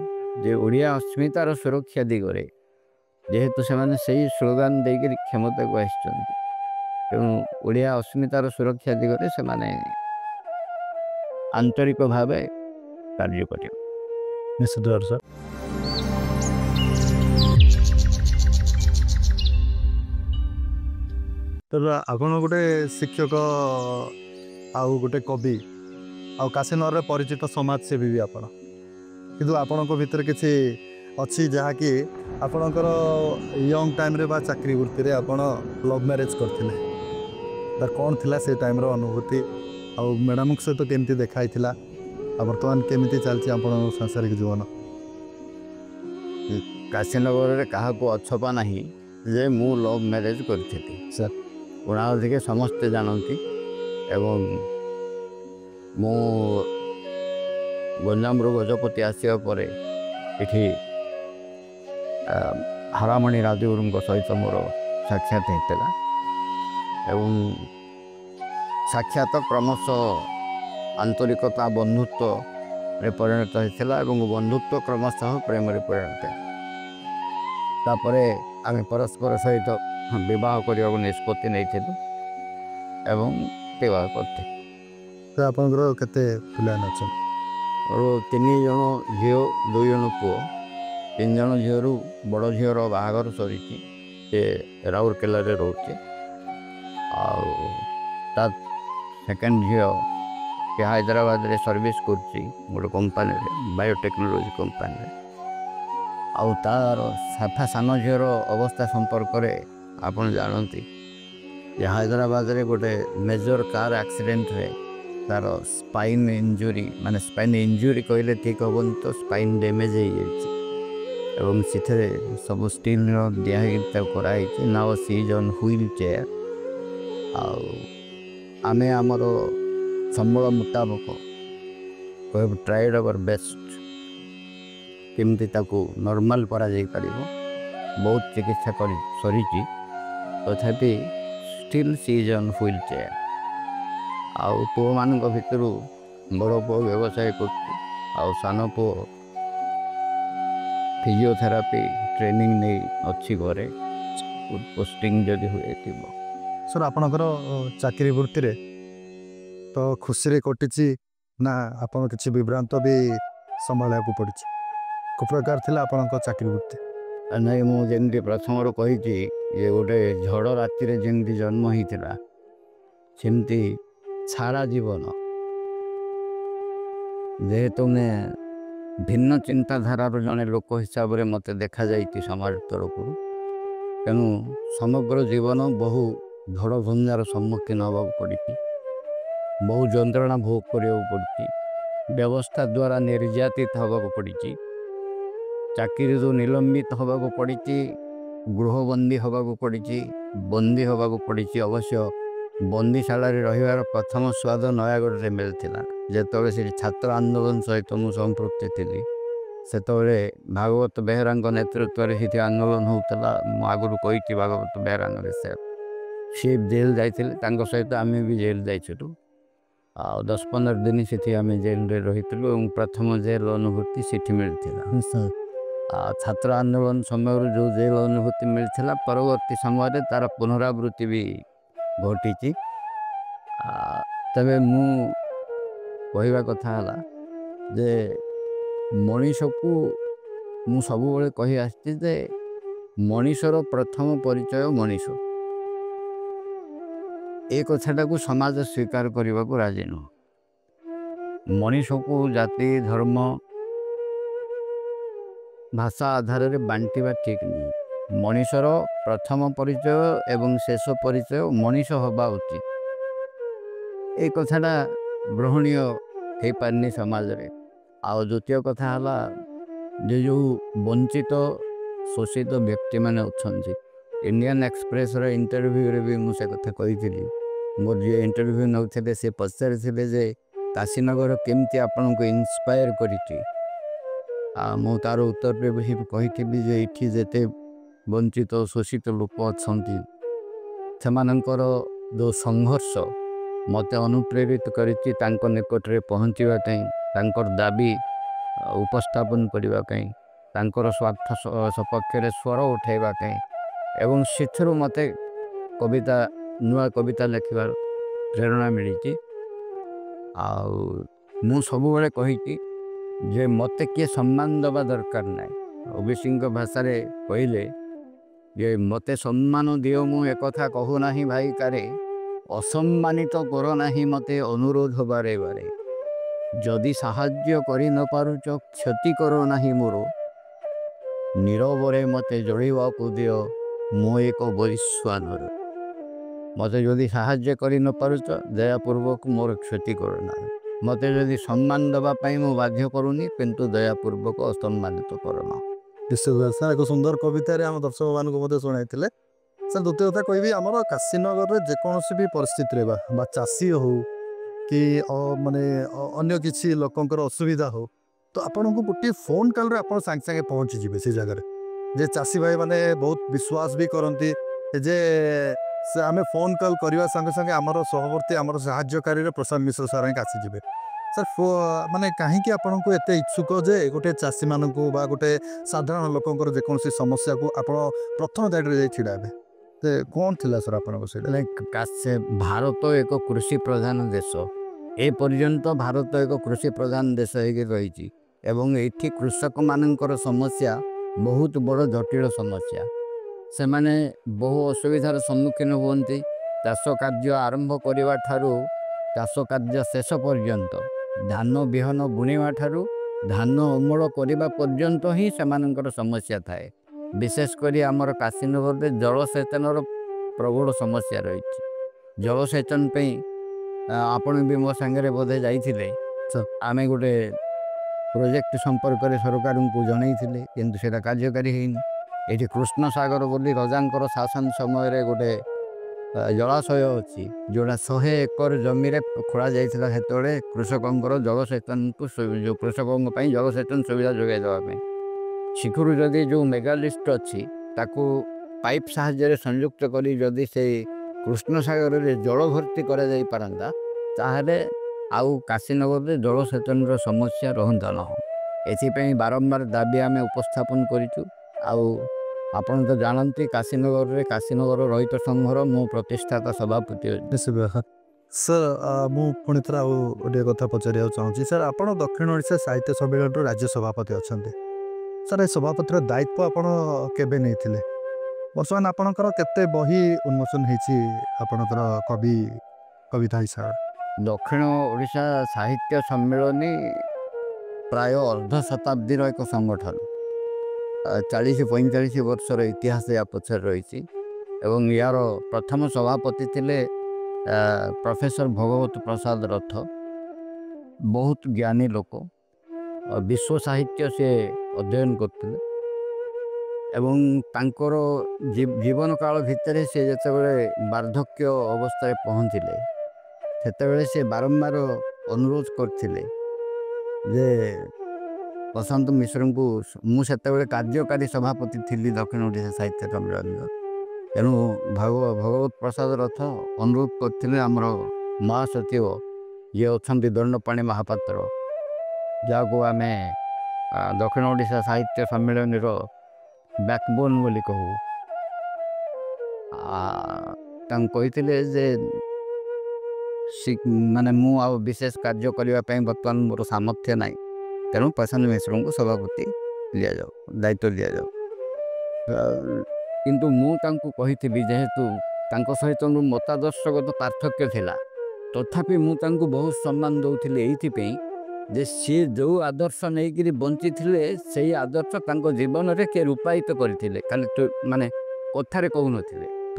ଯେ ଓଡ଼ିଆ ଅସ୍ମିତାର ସୁରକ୍ଷା ଦିଗରେ ଯେହେତୁ ସେମାନେ ସେଇ ସ୍ଲୋଗାନ ଦେଇକରି କ୍ଷମତାକୁ ଆସିଛନ୍ତି, ତେଣୁ ଓଡ଼ିଆ ଅସ୍ମିତାର ସୁରକ୍ଷା ଦିଗରେ ସେମାନେ ଆନ୍ତରିକ ଭାବେ କାର୍ଯ୍ୟ କରିବେ। ନିଶ୍ଚିତ ଭାବରେ ସାର୍। ତେଣୁ ଆପଣ ଗୋଟେ ଶିକ୍ଷକ ଆଉ ଗୋଟେ କବି ଆଉ କାଶୀନଗରରେ ପରିଚିତ ସମାଜସେବୀ ବି ଆପଣ, କିନ୍ତୁ ଆପଣଙ୍କ ଭିତରେ କିଛି ଅଛି ଯାହାକି ଆପଣଙ୍କର ୟଙ୍ଗ ଟାଇମ୍ରେ ବା ଚାକିରି ବୃତ୍ତିରେ ଆପଣ ଲଭ୍ ମ୍ୟାରେଜ୍ କରିଥିଲେ। କ'ଣ ଥିଲା ସେ ଟାଇମ୍ର ଅନୁଭୂତି, ଆଉ ମ୍ୟାଡ଼ାମଙ୍କ ସହିତ କେମିତି ଦେଖା ହେଇଥିଲା, ଆଉ ବର୍ତ୍ତମାନ କେମିତି ଚାଲିଛି ଆପଣଙ୍କ ସାଂସାରିକ ଜୀବନ? କାଶୀନଗରରେ କାହାକୁ ଅଛପା ନାହିଁ ଯେ ମୁଁ ଲଭ୍ ମ୍ୟାରେଜ୍ କରିଥିଲି ସାର୍। ଅଧିକେ ସମସ୍ତେ ଜାଣନ୍ତି। ଏବଂ ମୁଁ ଗଞ୍ଜାମରୁ ଗଜପତି ଆସିବା ପରେ ଏଠି ହାରାମଣି ରାଜଗୁରୁଙ୍କ ସହିତ ମୋର ସାକ୍ଷାତ ହେଇଥିଲା ଏବଂ ସାକ୍ଷାତ କ୍ରମଶଃ ଆନ୍ତରିକତା ବନ୍ଧୁତ୍ୱରେ ପରିଣତ ହୋଇଥିଲା ଏବଂ ବନ୍ଧୁତ୍ୱ କ୍ରମଶଃ ପ୍ରେମରେ ପରିଣତ ହେଲା। ତାପରେ ଆମେ ପରସ୍ପର ସହିତ ବିବାହ କରିବାକୁ ନିଷ୍ପତ୍ତି ନେଇଥିଲୁ ଏବଂ ବିବାହ କରିଥିଲୁ। ତ ଆପଣଙ୍କର କେତେ ପିଲାମାନେ ଅଛନ୍ତି? ମୋର 3 ଜଣ ଝିଅ 2 ଜଣ ପୁଅ। 3 ଜଣ ଝିଅରୁ ବଡ଼ ଝିଅର ବାହାଘର ସରିଛି, ସେ ରାଉରକେଲାରେ ରହୁଛି। ଆଉ ତା ସେକେଣ୍ଡ ଝିଅ ସେ ହାଇଦ୍ରାବାଦରେ ସର୍ଭିସ୍ କରୁଛି ଗୋଟେ କମ୍ପାନୀରେ, ବାୟୋଟେକ୍ନୋଲୋଜି କମ୍ପାନୀରେ। ଆଉ ତାର ସାନ ଝିଅର ଅବସ୍ଥା ସମ୍ପର୍କରେ ଆପଣ ଜାଣନ୍ତି ଯେ ହାଇଦ୍ରାବାଦରେ ଗୋଟେ ମେଜର କାର୍ ଆକ୍ସିଡେଣ୍ଟରେ ତାର ସ୍ପାଇନ୍ ଇଞ୍ଜୁରି, ମାନେ ସ୍ପାଇନ୍ ଇଞ୍ଜୁରି କହିଲେ ଠିକ୍ ହେବନି, ତ ସ୍ପାଇନ୍ ଡ୍ୟାମେଜ୍ ହେଇଯାଇଛି ଏବଂ ସେଥିରେ ସବୁ ଷ୍ଟିଲ୍ର ଦିଆହେଇକି ତାକୁ କରାହେଇଛି। Now C is on wheel chair. ଆଉ ଆମେ ଆମର ସମ୍ବଳ ମୁତାବକ ଟ୍ରାଏଡ୍ ଆୱାର ବେଷ୍ଟ କେମିତି ତାକୁ ନର୍ମାଲ୍ କରାଯାଇପାରିବ। ବହୁତ ଚିକିତ୍ସା କରି ସରିଛି, ତଥାପି steel C is on wheel chair. ଆଉ ପୁଅମାନଙ୍କ ଭିତରୁ ବଡ଼ ପୁଅ ବ୍ୟବସାୟ କରୁଛି, ଆଉ ସାନ ପୁଅ ଫିଜିଓଥେରାପି ଟ୍ରେନିଂ ନେଇ ଅଛି ଘରେ, ପୋଷ୍ଟିଂ ଯଦି ହୁଏ ଥିବ। ସାର୍ ଆପଣଙ୍କର ଚାକିରି ବୃତ୍ତିରେ ତ ଖୁସିରେ କଟିଛି ନା ଆପଣ କିଛି ବିଭ୍ରାନ୍ତ ବି ସମ୍ଭାଳିବାକୁ ପଡ଼ିଛି? କେଉଁ ପ୍ରକାର ଥିଲା ଆପଣଙ୍କ ଚାକିରି ବୃତ୍ତି? ନାଇଁ, ମୁଁ ଯେମିତି ପ୍ରଥମରୁ କହିଛି ଯେ ଗୋଟେ ଝଡ଼ ରାତିରେ ଯେମିତି ଜନ୍ମ ହେଇଥିଲା, ସେମିତି ସାରା ଜୀବନ ଯେହେତୁ ମୁଁ ଭିନ୍ନ ଚିନ୍ତାଧାରାର ଜଣେ ଲୋକ ହିସାବରେ ମୋତେ ଦେଖାଯାଇଛି ସମାଜ ତରଫରୁ, ତେଣୁ ସମଗ୍ର ଜୀବନ ବହୁ ଝଡ଼ ଝଞ୍ଜାର ସମ୍ମୁଖୀନ ହେବାକୁ ପଡ଼ିଛି, ବହୁ ଯନ୍ତ୍ରଣା ଭୋଗ କରିବାକୁ ପଡ଼ିଛି, ବ୍ୟବସ୍ଥା ଦ୍ୱାରା ନିର୍ଯାତିତ ହେବାକୁ ପଡ଼ିଛି, ଚାକିରିରୁ ନିଲମ୍ବିତ ହେବାକୁ ପଡ଼ିଛି, ଗୃହବନ୍ଦୀ ହେବାକୁ ପଡ଼ିଛି, ବନ୍ଦୀ ହେବାକୁ ପଡ଼ିଛି। ଅବଶ୍ୟ ବନ୍ଦୀଶାଳାରେ ରହିବାର ପ୍ରଥମ ସ୍ୱାଦ ନୟାଗଡ଼ରେ ମିଳିଥିଲା। ଯେତେବେଳେ ସେଠି ଛାତ୍ର ଆନ୍ଦୋଳନ ସହିତ ମୁଁ ସମ୍ପୃକ୍ତି ଥିଲି, ସେତେବେଳେ ଭାଗବତ ବେହେରାଙ୍କ ନେତୃତ୍ୱରେ ସେଠି ଆନ୍ଦୋଳନ ହେଉଥିଲା। ମୁଁ ଆଗରୁ କହିଛି ଭାଗବତ ବେହେରାଙ୍କ ବିଷୟରେ। ସେ ଜେଲ୍ ଯାଇଥିଲେ, ତାଙ୍କ ସହିତ ଆମେ ବି ଜେଲ୍ ଯାଇଥିଲୁ। ଆଉ 10-15 ଦିନ ସେଠି ଆମେ ଜେଲ୍ରେ ରହିଥିଲୁ ଏବଂ ପ୍ରଥମ ଜେଲ୍ ଅନୁଭୂତି ସେଠି ମିଳିଥିଲା। ଆଉ ଛାତ୍ର ଆନ୍ଦୋଳନ ସମୟରୁ ଯେଉଁ ଜେଲ୍ ଅନୁଭୂତି ମିଳିଥିଲା, ପରବର୍ତ୍ତୀ ସମୟରେ ତା'ର ପୁନରାବୃତ୍ତି ବି ଘଟିଛି। ତେବେ ମୁଁ କହିବା କଥା ହେଲା ଯେ ମଣିଷକୁ ମୁଁ ସବୁବେଳେ କହି ଆସିଛି ଯେ ମଣିଷର ପ୍ରଥମ ପରିଚୟ ମଣିଷ। ଏ କଥାଟାକୁ ସମାଜ ସ୍ୱୀକାର କରିବାକୁ ରାଜି ନୁହଁ। मनीष को जाति धर्म भाषा आधार में बांटा ठीक नहीं। मनीषर प्रथम परिचय एवं शेष परिचय मनीष हवा उचित। ये कथाटा ग्रहणीय हो पारनी समाज रे। आ द्वितीय कथा है जो वंचित शोषित व्यक्ति मैंने अच्छा इंडियन एक्सप्रेस इंटरव्यू रे भी मुझे कथा कही मोर जी इंटरव्यू नौते से पचार जे काशीनगर केमती आपण को इन्स्पायर करी मु तार उत्तर पे भी कही जे इठी जेते वंचित शोषित लोक अच्छा जो संघर्ष मत अनुप्रेरित करिछि तांको निकट रे पहुँचवा दाबी उपस्थापन करने तांकर स्वार्थ सपक्ष रे स्वर उठेबा एवं शिक्षर मते कविता नुआ कविता लिखबार प्रेरणा मिली। मु सबुबले कही जे मते किए सम्मान दबा दरकार ना। ओबीसी भाषा रे कहले जे मते सम्मान दियो मु एक कथा कहू नाही भाई कारे असम्मानित तो कर नाही मते अनुरोध बारे बारे जदि साहाय्य करि न पारुच क्षति करो नाही मोर नीरवरे मते जड़वा को दियो मो एक वैश्वानर मते जदि साहाय्य करि न पारुच दयापूर्वक मोर क्षति करना मते जदि सम्मान दवापाई मु बाध्य करूनी किंतु दयापूर्वक असम्मानित करना। निश्चित सर एक सुंदर कवितार आम दर्शक मान शुणाई सर। द्वितीय कथा कहि आमर काशीनगर में जेकोसी भी परिस्थिति बा चाषी हो कि माने अन्य किसी लोकंर असुविधा हो तो आपन को गोटे फोन कॉल रे आपन सांगे सांगे पहुँची जी से जगह जे चाषी भाई माने बहुत विश्वास भी करती जे से आम फोन कॉल करने संगे संगे आमर सहवर्ती आमर साहाय्यकारी प्रशांत मिश्र सार ही आसीजे सर माने कहीं आपन को एत इच्छुक जे गोटे चाषी मान गोटे साधारण लोकंर जेकोसी समस्या को आप प्रथम दायित्व छिड़ा कौन थिला सर आपन भारत एक कृषि प्रधान देश ए पर्यंत भारत एक कृषि प्रधान देश रही एवं ये कृषक मानकर समस्या बहुत बड़ जटिल समस्या से माने बहु असुविधार सम्मुखीन होती चाष कार्य आरंभ करने ठारू चाष कार्य शेष पर्यंत धान बिहन बुणवा ठारू धान अमल करने पर्यंत ही से समस्या थाए। विशेषकर आमर काशीनगर जलसेचन प्रबल समस्या रही जलसेचन आपण भी मो सांगे बोधे जाइए आमे गोटे प्रोजेक्ट संपर्क में सरकार को जनई किंतु सेटा कार्यकारी ये कृष्ण सागर बोली रजांकर शासन समय रे गोटे जलाशय अच्छी जोड़ा 100 एकर जमी खोल जाता है कृषकों जलसेचन को जो कृषकों जलसेचन सुविधा जोगाई देवाई शिखर जदि जो मेगालिस्ट अच्छी ताकू पाइप साहाय्य संयुक्त करी जदि से कृष्ण सागर रे जल भर्ती करा जाई पारंता ताहले आउ काशीनगर जलसेचन समस्या रहता न एथि बारंबार दाबी आम उपस्थापन करूँ। आपण तो जानती काशीनगर रे काशीनगर रहित संघर मो प्रतिष्ठाता सभापति सर मु पुणी थर गोटे कथा पचार चाहूँगी सर आप दक्षिण ओडिशा साहित्य सम्मेलन राज्य सभापति अच्छा सर ये सभापतिर दायित्व आपण केबे नहीं बर्तमान आपणकर केते बही उन्मोचन होकर कवि कविता हिसाब दक्षिण ओडिशा साहित्य सम्मेलन प्राय अर्ध शताब्दीर एक संगठन 40-45 वर्षर इतिहास या पचर रही एवं यार प्रथम सभापति थिले प्रोफेसर भगवत प्रसाद रथ बहुत ज्ञानी लोक विश्व साहित्य से अध्ययन करते एवं तांकर जीवन काल भितर से जिते वार्धक्य अवस्था पहुँचले सेतेबेले से बारंबार अनुरोध करथिले जे प्रशांत मिश्र को मुझे कार्यकारी सभापति थी दक्षिण ओडिशा साहित्य सम्मेलन तेणु भगवत प्रसाद रथ अनुरोध करते आमर महासचिव ये अच्छा दंडपाणी महापात्र जहाँ आम दक्षिण ओडिशा साहित्य सम्मेलन बैकबोन बोली कहू कही जे माने मु आ विशेष कार्य करने बर्तमान मोर सामर्थ्य ना तेणु प्रशांत मिश्र को सभापति लिया जाओ दायित्व लिया जाओ किंतु मुझे कही जेहेतु सहित मतादर्शगत पार्थक्य थिला तथापि मुझे बहुत सम्मान दौली ये ଯେ ସିଏ ଯେଉଁ ଆଦର୍ଶ ନେଇକିରି ବଞ୍ଚିଥିଲେ ସେଇ ଆଦର୍ଶ ତାଙ୍କ ଜୀବନରେ କିଏ ରୂପାୟିତ କରିଥିଲେ, ଖାଲି ମାନେ କଥାରେ କହୁନଥିଲେ। ତ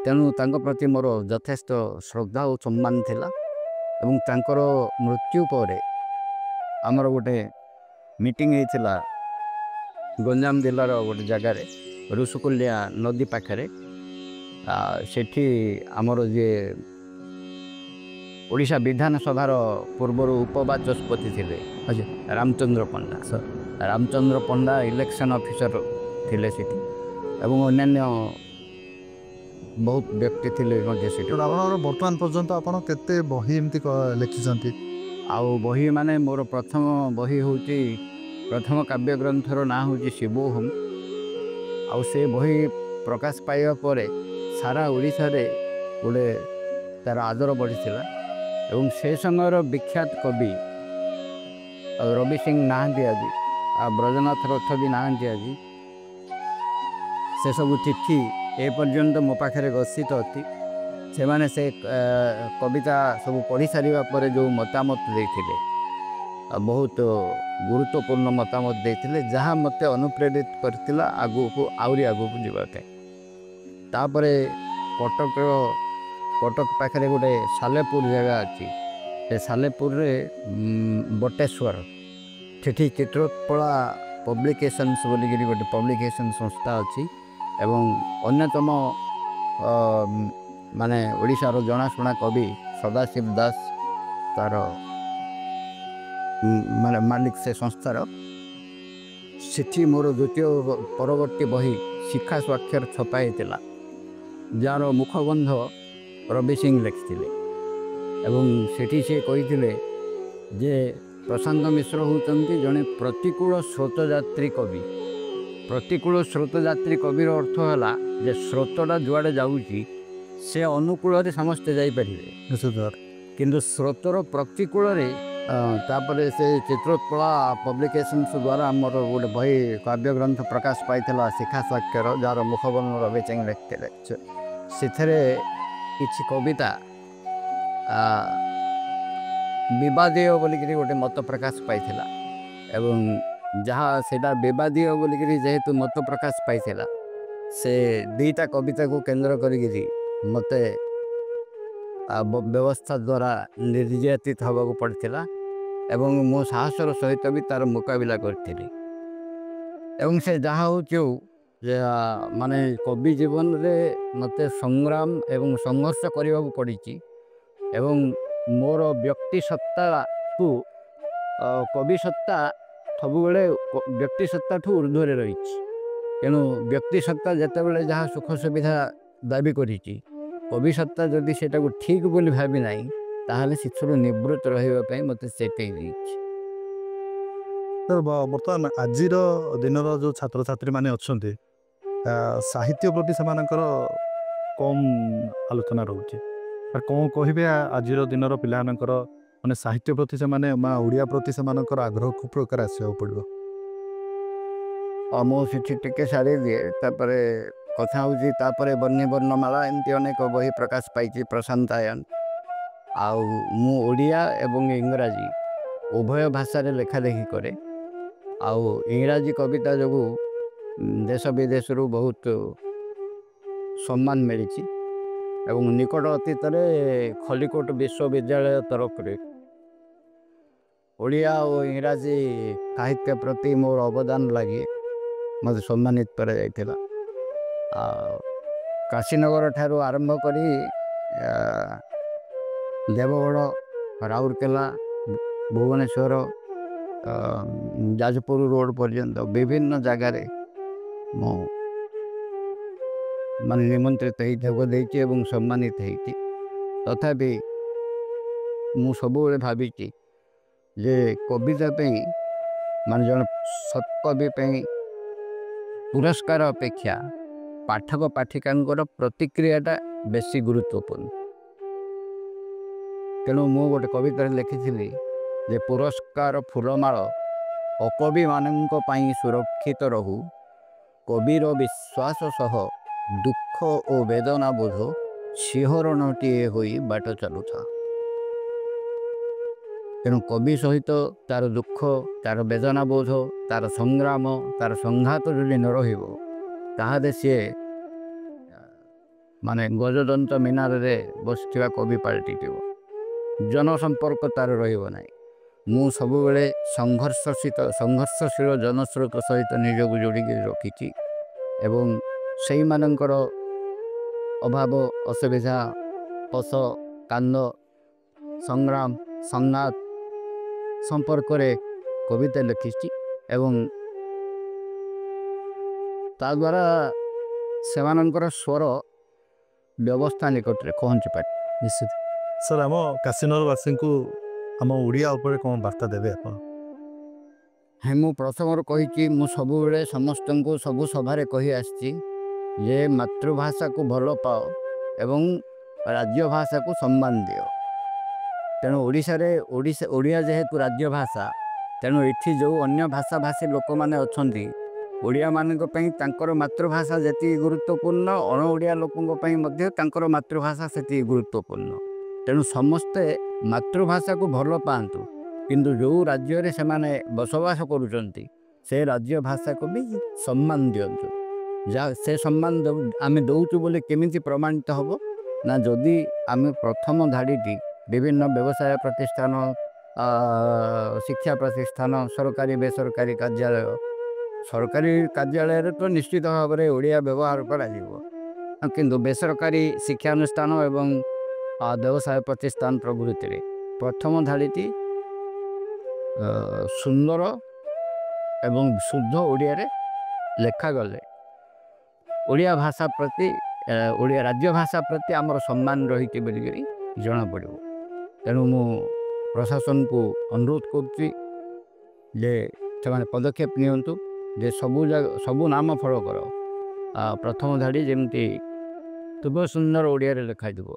ତେଣୁ ତାଙ୍କ ପ୍ରତି ମୋର ଯଥେଷ୍ଟ ଶ୍ରଦ୍ଧା ଓ ସମ୍ମାନ ଥିଲା। ଏବଂ ତାଙ୍କର ମୃତ୍ୟୁ ପରେ ଆମର ଗୋଟେ ମିଟିଂ ହେଇଥିଲା ଗଞ୍ଜାମ ଜିଲ୍ଲାର ଗୋଟେ ଜାଗାରେ, ଋଷିକୁଲ୍ୟା ନଦୀ ପାଖରେ। ସେଠି ଆମର ଯିଏ ଓଡ଼ିଶା ବିଧାନସଭାର ପୂର୍ବରୁ ଉପବାଚସ୍ପତି ଥିଲେ ଆଜ୍ଞା Ramchandra Panda. Sir. Ramchandra Panda election officer ଥିଲେ ସେଠି, ଏବଂ ଅନ୍ୟାନ୍ୟ ବହୁତ ବ୍ୟକ୍ତି ଥିଲେ ମଧ୍ୟ ସେଠି। ତେଣୁ ଆପଣଙ୍କର ବର୍ତ୍ତମାନ ପର୍ଯ୍ୟନ୍ତ ଆପଣ କେତେ ବହି ଏମିତି ଲେଖିଛନ୍ତି? ଆଉ ବହି ମାନେ ମୋର ପ୍ରଥମ ବହି ହେଉଛି, ପ୍ରଥମ କାବ୍ୟ ଗ୍ରନ୍ଥର ନାଁ ହେଉଛି ଶିବୋହମ୍। ଆଉ ସେ ବହି ପ୍ରକାଶ ପାଇବା ପରେ ସାରା ଓଡ଼ିଶାରେ ଗୋଟେ ତା'ର ଆଦର ବଢ଼ିଥିଲା। ଏବଂ ସେ ସମୟର ବିଖ୍ୟାତ କବି ରବି ସିଂ ନାହାନ୍ତି ଆଜି, ଆଉ ବ୍ରଜନାଥ ରଥ ବି ନାହାନ୍ତି ଆଜି। ସେସବୁ ଚିଠି ଏପର୍ଯ୍ୟନ୍ତ ମୋ ପାଖରେ ଗଚ୍ଛିତ ଅଛି। ସେମାନେ ସେ କବିତା ସବୁ ପଢ଼ି ସାରିବା ପରେ ଯେଉଁ ମତାମତ ଦେଇଥିଲେ, ବହୁତ ଗୁରୁତ୍ୱପୂର୍ଣ୍ଣ ମତାମତ ଦେଇଥିଲେ, ଯାହା ମୋତେ ଅନୁପ୍ରେରିତ କରିଥିଲା ଆଗକୁ, ଆହୁରି ଆଗକୁ ଯିବା ପାଇଁ। ତାପରେ କଟକ ପାଖରେ ଗୋଟେ ସାଲେପୁର ଜାଗା ଅଛି, ସେ ସାଲେପୁରରେ ବଟେଶ୍ୱର, ସେଠି ଚିତ୍ରୋତ୍ପଳା ପବ୍ଲିକେସନ୍ସ ବୋଲିକିରି ଗୋଟେ ପବ୍ଲିକେସନ୍ ସଂସ୍ଥା ଅଛି। ଏବଂ ଅନ୍ୟତମ ମାନେ ଓଡ଼ିଶାର ଜଣାଶୁଣା କବି ସଦାଶିବ ଦାସ ତା'ର ମାନେ ମାଲିକ ସେ ସଂସ୍ଥାର। ସେଠି ମୋର ଦ୍ୱିତୀୟ ପରବର୍ତ୍ତୀ ବହି ଶିକ୍ଷା ସ୍ୱାକ୍ଷର ଛପା ହେଇଥିଲା, ଯାହାର ମୁଖବନ୍ଧ ରବି ସିଂ ଲେଖିଥିଲେ। ଏବଂ ସେଠି ସେ କହିଥିଲେ ଯେ ପ୍ରଶାନ୍ତ ମିଶ୍ର ହେଉଛନ୍ତି ଜଣେ ପ୍ରତିକୂଳ ସ୍ରୋତଯାତ୍ରୀ କବି। ପ୍ରତିକୂଳ ସ୍ରୋତଯାତ୍ରୀ କବିର ଅର୍ଥ ହେଲା ଯେ ସ୍ରୋତଟା ଯୁଆଡ଼େ ଯାଉଛି ସେ ଅନୁକୂଳରେ ସମସ୍ତେ ଯାଇପାରିବେ, କିନ୍ତୁ ସ୍ରୋତର ପ୍ରତିକୂଳରେ। ତାପରେ ସେ ଚିତ୍ରୋତ୍ପଳା ପବ୍ଲିକେସନ୍ସ ଦ୍ୱାରା ଆମର ଗୋଟେ ବହି କାବ୍ୟଗ୍ରନ୍ଥ ପ୍ରକାଶ ପାଇଥିଲା ଶିକ୍ଷା ସ୍ୱାକ୍ଷର, ଯାହାର ମୁଖବନ୍ଧ ରବି ସିଂ ଲେଖିଥିଲେ। ସେଥିରେ କିଛି କବିତା ବିବାଦୀୟ ବୋଲିକିରି ଗୋଟେ ମତ ପ୍ରକାଶ ପାଇଥିଲା। ଏବଂ ଯାହା ସେଇଟା ବିବାଦୀୟ ବୋଲିକିରି ଯେହେତୁ ମତ ପ୍ରକାଶ ପାଇଥିଲା, ସେ ଦୁଇଟା କବିତାକୁ କେନ୍ଦ୍ର କରିକିରି ମୋତେ ବ୍ୟବସ୍ଥା ଦ୍ୱାରା ନିର୍ଯାତିତ ହେବାକୁ ପଡ଼ିଥିଲା। ଏବଂ ମୁଁ ସାହସର ସହିତ ବି ତା'ର ମୁକାବିଲା କରିଥିଲି। ଏବଂ ସେ ଯାହା ହେଉଛି ହଉ, ଯେ ମାନେ କବି ଜୀବନରେ ମୋତେ ସଂଗ୍ରାମ ଏବଂ ସଂଘର୍ଷ କରିବାକୁ ପଡ଼ିଛି। ଏବଂ ମୋର ବ୍ୟକ୍ତି ସତ୍ତାକୁ କବି ସତ୍ତା ସବୁବେଳେ ବ୍ୟକ୍ତି ସତ୍ତାଠୁ ଉର୍ଦ୍ଧ୍ୱରେ ରହିଛି। ତେଣୁ ବ୍ୟକ୍ତି ସତ୍ତା ଯେତେବେଳେ ଯାହା ସୁଖ ସୁବିଧା ଦାବି କରିଛି, କବି ସତ୍ତା ଯଦି ସେଇଟାକୁ ଠିକ୍ ବୋଲି ଭାବି ନାହିଁ, ତାହେଲେ ସେଥିରୁ ନିବୃତ୍ତ ରହିବା ପାଇଁ ମୋତେ ଚେତାଇ ଦେଇଛି। ବର୍ତ୍ତମାନ ଆଜିର ଦିନର ଯେଉଁ ଛାତ୍ରଛାତ୍ରୀମାନେ ଅଛନ୍ତି, ସାହିତ୍ୟ ପ୍ରତି ସେମାନଙ୍କର କମ୍ ଆଲୋଚନା ରହୁଛି। କ'ଣ କହିବେ ଆଜିର ଦିନର ପିଲାମାନଙ୍କର, ମାନେ ସାହିତ୍ୟ ପ୍ରତି ସେମାନେ ଓଡ଼ିଆ ପ୍ରତି ସେମାନଙ୍କର ଆଗ୍ରହ ଖୁବ୍ ପ୍ରକାର ଆସିବାକୁ ପଡ଼ିବ? ମୁଁ ସେଠି ଟିକେ ସାରିଦିଏ, ତାପରେ କଥା ହେଉଛି। ତାପରେ ବର୍ଣ୍ଣମାଳା ଏମିତି ଅନେକ ବହି ପ୍ରକାଶ ପାଇଛି, ପ୍ରଶାନ୍ତାୟନ। ଆଉ ମୁଁ ଓଡ଼ିଆ ଏବଂ ଇଂରାଜୀ ଉଭୟ ଭାଷାରେ ଲେଖାଲେଖି କରେ। ଆଉ ଇଂରାଜୀ କବିତା ଯୋଗୁଁ ଦେଶ ବିଦେଶରୁ ବହୁତ ସମ୍ମାନ ମିଳିଛି। ଏବଂ ନିକଟ ଅତୀତରେ ଖଲିକୋଟ ବିଶ୍ୱବିଦ୍ୟାଳୟ ତରଫରୁ ଓଡ଼ିଆ ଓ ଇଂରାଜୀ ସାହିତ୍ୟ ପ୍ରତି ମୋର ଅବଦାନ ଲାଗି ମୋତେ ସମ୍ମାନିତ କରାଯାଇଥିଲା। ଆଉ କାଶୀନଗର ଠାରୁ ଆରମ୍ଭ କରି ଦେବଗଡ଼, ରାଉରକେଲା, ଭୁବନେଶ୍ୱର, ଯାଜପୁର ରୋଡ଼ ପର୍ଯ୍ୟନ୍ତ ବିଭିନ୍ନ ଜାଗାରେ ମୁଁ ମାନେ ନିମନ୍ତ୍ରିତ ହେଇ ଯୋଗ ଦେଇଛି ଏବଂ ସମ୍ମାନିତ ହେଇଛି। ତଥାପି ମୁଁ ସବୁବେଳେ ଭାବିଛି ଯେ କବିତା ପାଇଁ, ମାନେ ଜଣେ ସତ୍କବି ପାଇଁ ପୁରସ୍କାର ଅପେକ୍ଷା ପାଠକ ପାଠିକାଙ୍କର ପ୍ରତିକ୍ରିୟାଟା ବେଶୀ ଗୁରୁତ୍ୱପୂର୍ଣ୍ଣ। ତେଣୁ ମୁଁ ଗୋଟେ କବିତାରେ ଲେଖିଥିଲି ଯେ ପୁରସ୍କାର ଫୁଲମାଳ ଅକବିମାନଙ୍କ ପାଇଁ ସୁରକ୍ଷିତ ରହୁ, କବିର ବିଶ୍ୱାସ ସହ ଦୁଃଖ ଓ ବେଦନା ବୋଧ ଶିହରଣଟିଏ ହୋଇ ବାଟ ଚାଲୁଥା। ତେଣୁ କବି ସହିତ ତାର ଦୁଃଖ, ତାର ବେଦନା ବୋଧ, ତାର ସଂଗ୍ରାମ, ତାର ସଂଘାତ ଯଦି ନ ରହିବ ତାହେଲେ ସିଏ ମାନେ ଗଜଦନ୍ତ ମିନାରରେ ବସିଥିବା କବି ପାଲଟିଯିବ। ଜନସମ୍ପର୍କ ତାର ରହିବ ନାହିଁ। ମୁଁ ସବୁବେଳେ ସଂଘର୍ଷଶୀଳ ଜନସ୍ରୋତ ସହିତ ନିଜକୁ ଯୋଡ଼ିକି ରଖିଛି ଏବଂ ସେଇମାନଙ୍କର ଅଭାବ, ଅସୁବିଧା, ହସ, କାନ୍ଦ, ସଂଗ୍ରାମ, ସଂଘାତ ସମ୍ପର୍କରେ କବିତା ଲେଖିଛି ଏବଂ ତା ଦ୍ୱାରା ସେମାନଙ୍କର ସ୍ୱର ବ୍ୟବସ୍ଥା ନିକଟରେ ପହଞ୍ଚିପାରେ। ନିଶ୍ଚିତ ସାର୍, ଆମ କାଶୀନଗରବାସୀଙ୍କୁ ଆମ ଓଡ଼ିଆ ଉପରେ କ'ଣ ବାର୍ତ୍ତା ଦେବେ ଆପଣ? ମୁଁ ପ୍ରଥମରୁ କହିଛି, ମୁଁ ସବୁବେଳେ ସମସ୍ତଙ୍କୁ ସବୁ ସଭାରେ କହି ଆସିଛି ଯେ ମାତୃଭାଷାକୁ ଭଲ ପାଅ ଏବଂ ରାଜ୍ୟ ଭାଷାକୁ ସମ୍ମାନ ଦିଅ। ତେଣୁ ଓଡ଼ିଶାରେ ଓଡ଼ିଆ ଯେହେତୁ ରାଜ୍ୟ ଭାଷା, ତେଣୁ ଏଠି ଯେଉଁ ଅନ୍ୟ ଭାଷାଭାଷୀ ଲୋକମାନେ ଅଛନ୍ତି, ଓଡ଼ିଆମାନଙ୍କ ପାଇଁ ତାଙ୍କର ମାତୃଭାଷା ଯେତିକି ଗୁରୁତ୍ୱପୂର୍ଣ୍ଣ, ଅଣ ଓଡ଼ିଆ ଲୋକଙ୍କ ପାଇଁ ମଧ୍ୟ ତାଙ୍କର ମାତୃଭାଷା ସେତିକି ଗୁରୁତ୍ୱପୂର୍ଣ୍ଣ। ତେଣୁ ସମସ୍ତେ ମାତୃଭାଷାକୁ ଭଲ ପାଆନ୍ତୁ, କିନ୍ତୁ ଯେଉଁ ରାଜ୍ୟରେ ସେମାନେ ବସବାସ କରୁଛନ୍ତି ସେ ରାଜ୍ୟ ଭାଷାକୁ ବି ସମ୍ମାନ ଦିଅନ୍ତୁ। ସେ ସମ୍ମାନ ଆମେ ଦେଉଛୁ ବୋଲି କେମିତି ପ୍ରମାଣିତ ହେବ ନା, ଯଦି ଆମେ ପ୍ରଥମ ଧାଡ଼ିଟି ବିଭିନ୍ନ ବ୍ୟବସାୟ ପ୍ରତିଷ୍ଠାନ, ଶିକ୍ଷା ପ୍ରତିଷ୍ଠାନ, ସରକାରୀ ବେସରକାରୀ କାର୍ଯ୍ୟାଳୟ, ସରକାରୀ କାର୍ଯ୍ୟାଳୟରେ ତ ନିଶ୍ଚିତ ଭାବରେ ଓଡ଼ିଆ ବ୍ୟବହାର କରାଯିବ, କିନ୍ତୁ ବେସରକାରୀ ଶିକ୍ଷାନୁଷ୍ଠାନ ଏବଂ ବ୍ୟବସାୟ ପ୍ରତିଷ୍ଠାନ ପ୍ରଭୃତିରେ ପ୍ରଥମ ଧାଡ଼ିଟି ସୁନ୍ଦର ଏବଂ ଶୁଦ୍ଧ ଓଡ଼ିଆରେ ଲେଖାଗଲେ ଓଡ଼ିଆ ଭାଷା ପ୍ରତି, ଓଡ଼ିଆ ରାଜ୍ୟ ଭାଷା ପ୍ରତି ଆମର ସମ୍ମାନ ରହିଛି ବୋଲିକରି ଜଣାପଡ଼ିବ। ତେଣୁ ମୁଁ ପ୍ରଶାସନକୁ ଅନୁରୋଧ କରୁଛି ଯେ ସେମାନେ ପଦକ୍ଷେପ ନିଅନ୍ତୁ ଯେ ସବୁ ନାମ ଫଳକର ପ୍ରଥମ ଧାଡ଼ି ଯେମିତି ଶୁଭ ସୁନ୍ଦର ଓଡ଼ିଆରେ ଲେଖାଯିବ।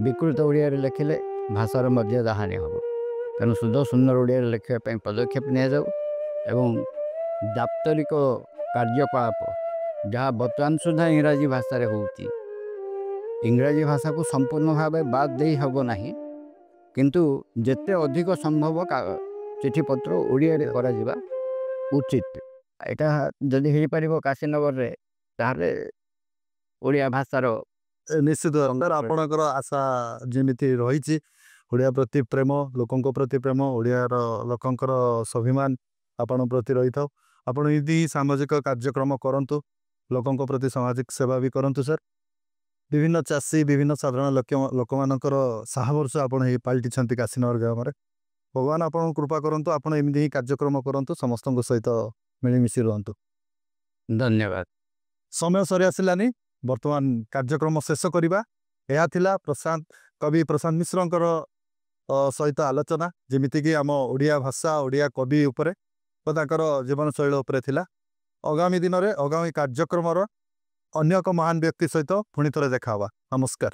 ବିକୃତ ଓଡ଼ିଆରେ ଲେଖିଲେ ଭାଷାର ମର୍ଯ୍ୟାଦା ହାନି ହେବ। ତେଣୁ ଶୁଦ୍ଧ ସୁନ୍ଦର ଓଡ଼ିଆରେ ଲେଖିବା ପାଇଁ ପଦକ୍ଷେପ ନିଆଯାଉ ଏବଂ ଦାପ୍ତରିକ କାର୍ଯ୍ୟକଳାପ ଯାହା ବର୍ତ୍ତମାନ ସୁଦ୍ଧା ଇଂରାଜୀ ଭାଷାରେ ହେଉଛି, ଇଂରାଜୀ ଭାଷାକୁ ସମ୍ପୂର୍ଣ୍ଣ ଭାବେ ବାଦ ଦେଇ ହେବ ନାହିଁ, କିନ୍ତୁ ଯେତେ ଅଧିକ ସମ୍ଭବ ଚିଠିପତ୍ର ଓଡ଼ିଆରେ କରାଯିବା ଉଚିତ। ଏଇଟା ଯଦି ହେଇପାରିବ କାଶୀନଗରରେ, ତାହେଲେ ଓଡ଼ିଆ ଭାଷାର ନିଶ୍ଚିତ ସାର୍, ଆପଣଙ୍କର ଆଶା ଯେମିତି ରହିଛି, ଓଡ଼ିଆ ପ୍ରତି ପ୍ରେମ, ଲୋକଙ୍କ ପ୍ରତି ପ୍ରେମ, ଓଡ଼ିଆର ଲୋକଙ୍କର ସ୍ୱାଭିମାନ ଆପଣଙ୍କ ପ୍ରତି ରହିଥାଉ। ଆପଣ ଏମିତି ସାମାଜିକ କାର୍ଯ୍ୟକ୍ରମ କରନ୍ତୁ, ଲୋକଙ୍କ ପ୍ରତି ସାମାଜିକ ସେବା ବି କରନ୍ତୁ ସାର୍। ବିଭିନ୍ନ ଚାଷୀ, ବିଭିନ୍ନ ସାଧାରଣ ଲୋକମାନଙ୍କର ସାହାଭରସା ଆପଣ ପାଲଟିଛନ୍ତି କାଶୀନଗର ଗ୍ରାମରେ। ଭଗବାନ ଆପଣଙ୍କୁ କୃପା କରନ୍ତୁ, ଆପଣ ଏମିତି ହିଁ କାର୍ଯ୍ୟକ୍ରମ କରନ୍ତୁ, ସମସ୍ତଙ୍କ ସହିତ ମିଳିମିଶି ରୁହନ୍ତୁ। ଧନ୍ୟବାଦ। ସମୟ ସରି ଆସିଲାନି, ବର୍ତ୍ତମାନ କାର୍ଯ୍ୟକ୍ରମ ଶେଷ କରିବା। ଏହା ଥିଲା କବି ପ୍ରଶାନ୍ତ ମିଶ୍ରଙ୍କର ସହିତ ଆଲୋଚନା, ଯେମିତିକି ଆମ ଓଡ଼ିଆ ଭାଷା, ଓଡ଼ିଆ କବି ଉପରେ ଓ ତାଙ୍କର ଜୀବନଶୈଳୀ ଉପରେ ଥିଲା। ଆଗାମୀ ଦିନରେ ଆଗାମୀ କାର୍ଯ୍ୟକ୍ରମର ଅନ୍ୟ ଏକ ମହାନ ବ୍ୟକ୍ତି ସହିତ ପୁଣି ଥରେ ଦେଖା ହେବା। ନମସ୍କାର।